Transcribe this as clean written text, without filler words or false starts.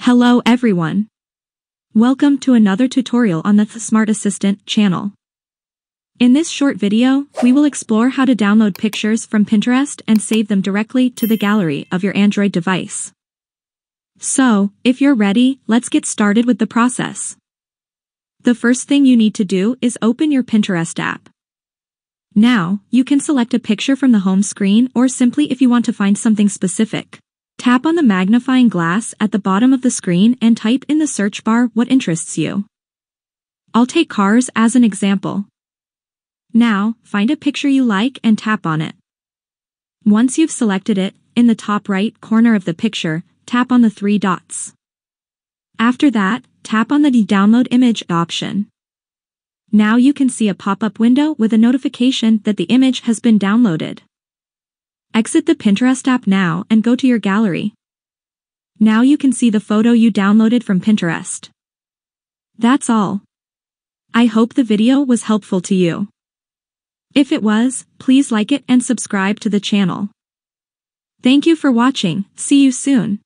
Hello everyone. Welcome to another tutorial on the Smart Assistant channel. In this short video, we will explore how to download pictures from Pinterest and save them directly to the gallery of your Android device. So, if you're ready, let's get started with the process. The first thing you need to do is open your Pinterest app. Now, you can select a picture from the home screen or simply if you want to find something specific. Tap on the magnifying glass at the bottom of the screen and type in the search bar what interests you. I'll take cars as an example. Now, find a picture you like and tap on it. Once you've selected it, in the top right corner of the picture, tap on the three dots. After that, tap on the Download Image option. Now you can see a pop-up window with a notification that the image has been downloaded. Exit the Pinterest app now and go to your gallery. Now you can see the photo you downloaded from Pinterest. That's all. I hope the video was helpful to you. If it was, please like it and subscribe to the channel. Thank you for watching. See you soon.